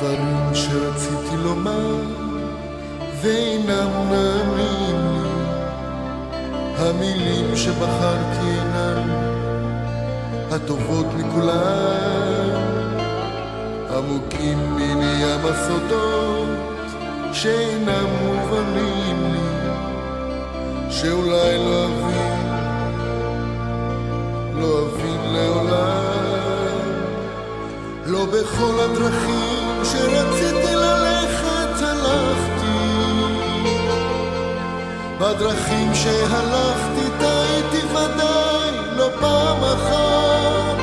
דברים שרציתי לומר ואינם נעמים לי, המילים שבחרתי אינן הטובות מכולן, עמוקים מני ים הסודות שאינם מובנים לי, שאולי לא אבין לעולם. לא בכל הדרכים שרציתי ללכת הלכתי, בדרכים שהלכתי טעיתי ודאי לא פעם אחת,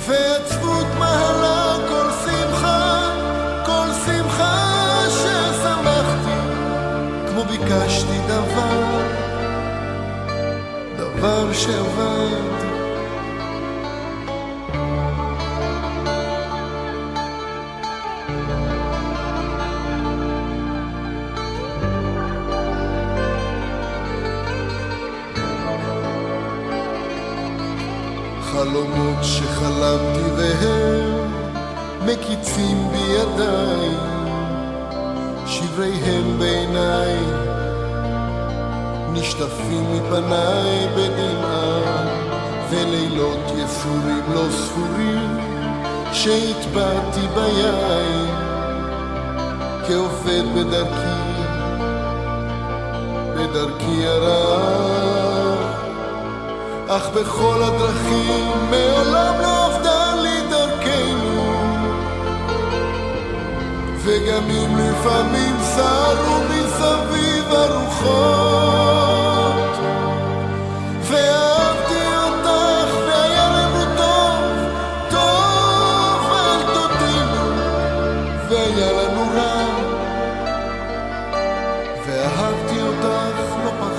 ועצבות מהלה כל שמחה ששמחתי, כמו ביקשתי דבר שעבד. חלומות שחלמתי והם מקיצים בידיי, שבריהם בעיניי נשטפים מפניי בדמעה, ולילות יסורים לא ספורים שהטבעתי ביין כעובד בדרכי הרעה, אך בכל הדרכים מעולם לא עבדה לי דרכנו, וגם אם לפעמים סערו מסביב הרוחות, ואהבתי אותך והיה לנו טוב אל תודינו, והיה לנו רע, ואהבתי אותך לא פחות.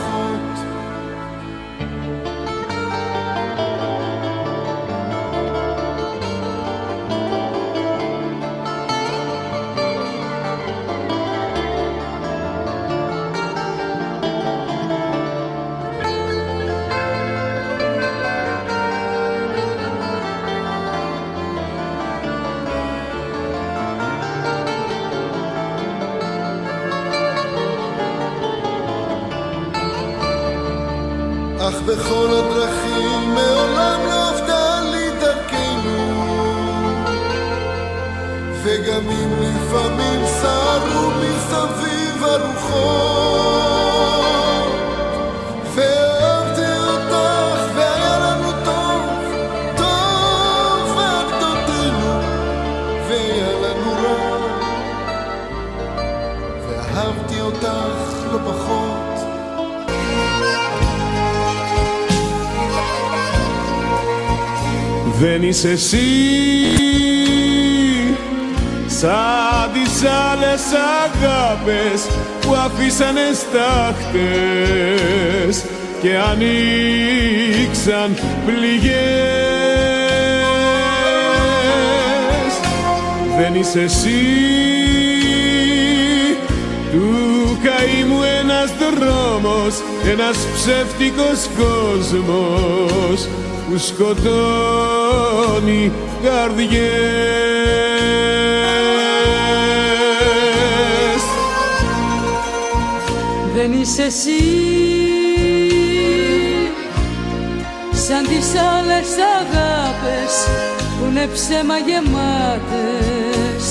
אך בכל הדרכים מעולם לא עבדה לי דרכנו, וגם אם לפעמים סערו מסביב הרוחות, ואהבתי אותך והיה לנו טוב עד תודינו, והיה לנו רע, ואהבתי אותך לא פחות. Δεν είσαι εσύ σαν τις άλλες αγάπες που αφήσανε στάχτες και ανοίξαν πληγές. Δεν είσαι εσύ του καημού ένας δρόμος, ένας ψεύτικος κόσμος που σκοτώνει καρδιές. Δεν είσαι εσύ σαν τις άλλες αγάπες που είναι ψέμα γεμάτες,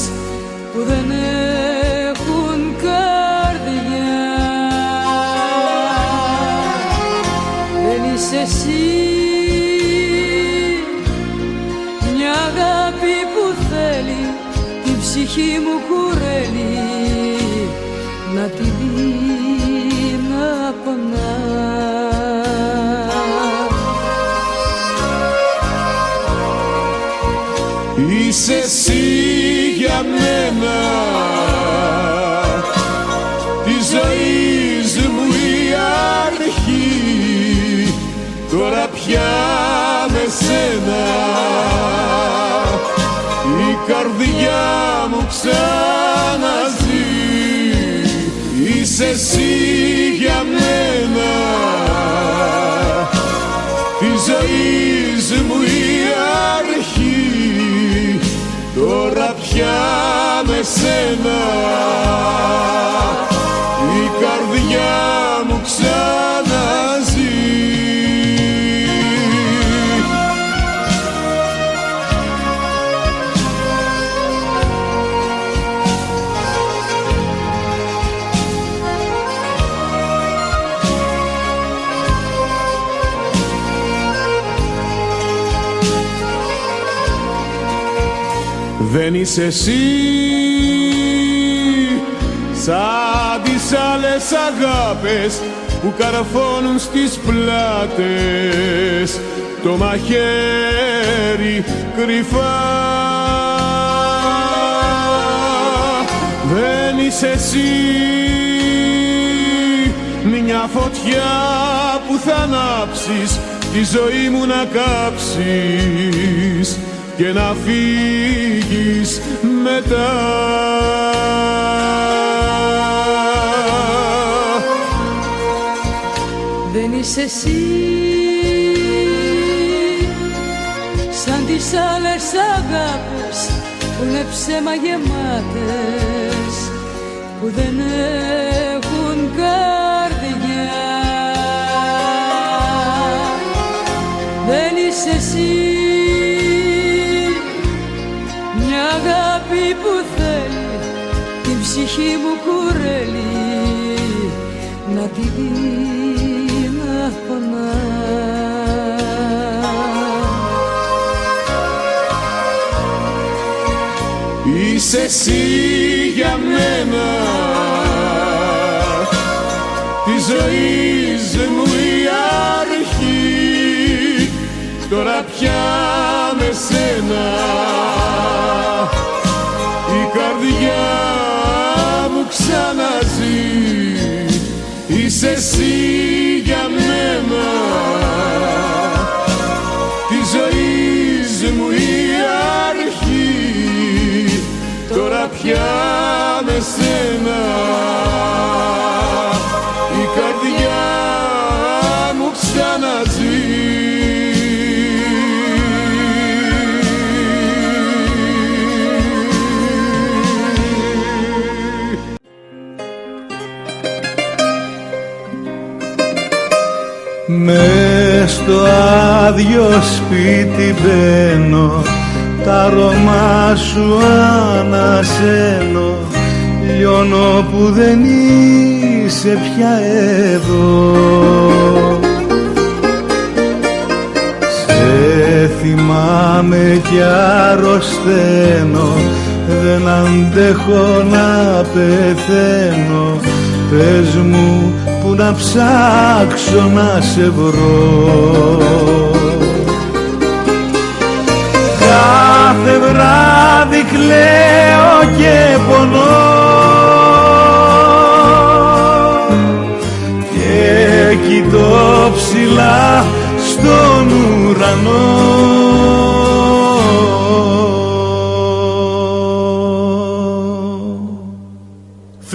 που δεν έχουν καρδιά. Δεν είσαι εσύ αγάπη που θέλει την ψυχή μου κουρέλει, να τη δει να πονά. Είσαι εσύ για μένα τη ζωής μου η αρχή, τώρα πια με σένα η καρδιά μου ξαναζεί. Είσαι εσύ για μένα τη ζωής μου η αρχή, τώρα πια πια με σένα, η καρδιά μου ξαναζεί. Δεν είσαι εσύ σαν τις άλλες αγάπες που καρφώνουν στις πλάτες το μαχαίρι κρυφά. Δεν είσαι εσύ μια φωτιά που θα ανάψεις τη ζωή μου να κάψεις και να φύγεις μετά. Δεν είσαι εσύ σαν τις άλλες αγάπες που είναι ψέμα γεμάτες, που δεν έχουν καρδιά. Δεν είσαι εσύ μια αγάπη που θέλει την ψυχή μου κουρέλει να τη δει να πονά. Είσαι εσύ για μένα τη ζωής μου η αρχή, τώρα πια με σένα η καρδιά μου ξαναζεί. Είσαι εσύ για μένα τη ζωής μου η αρχή, τώρα πια με σένα η καρδιά μου ξαναζεί. Μες στο άδειο σπίτι μπαίνω, τ' αρώμα σου ανασένω, λιώνω που δεν είσαι πια εδώ. Σε θυμάμαι κι αρρωσταίνω, δεν αντέχω να πεθαίνω, πες μου που να ψάξω να σε βρω. Κάθε βράδυ κλαίω και πονώ και κοιτώ ψηλά στον ουρανό.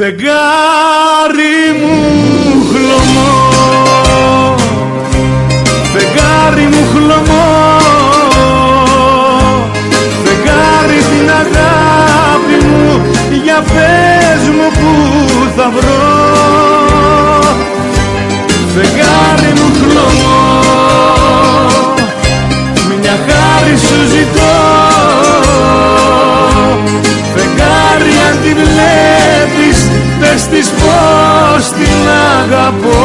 Φεγγάρι μου χλωμό, φεγγάρι μου χλωμό, φεγγάρι την αγάπη μου, για πες μου που θα βρω. Φεγγάρι μου χλωμό, μια χάρη σου ζητώ, φεγγάρι αν τη βλέπεις πες της πως την αγαπώ.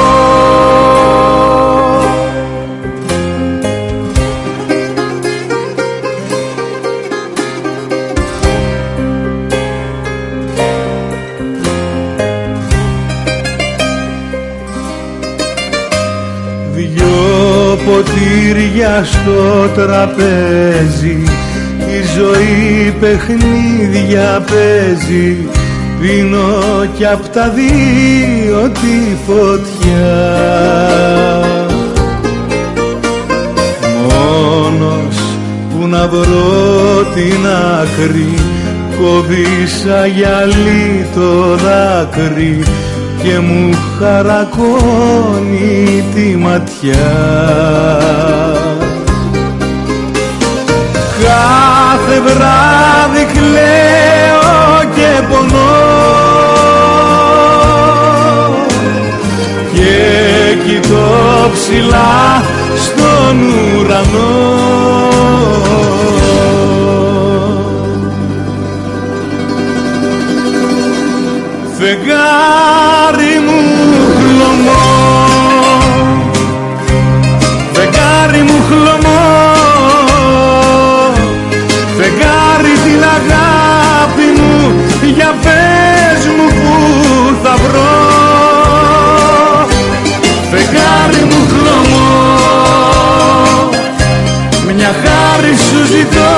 Δυο ποτήρια στο τραπέζι, η ζωή παιχνίδια παίζει, πίνω κι απ' τα δύο τη φωτιά. Μόνος που να βρω την άκρη, κόβησα γυαλί το δάκρυ και μου χαρακώνει τη ματιά. Κάθε βράδυ κλαίω ψηλά στον ουρανό. Φεγγάρι μου χλωμό, φεγγάρι μου χλωμό, φεγγάρι την αγάπη μου, για πες μου που θα βρω. Φεγγάρι μου χλωμό, μια χάρη σου ζητώ,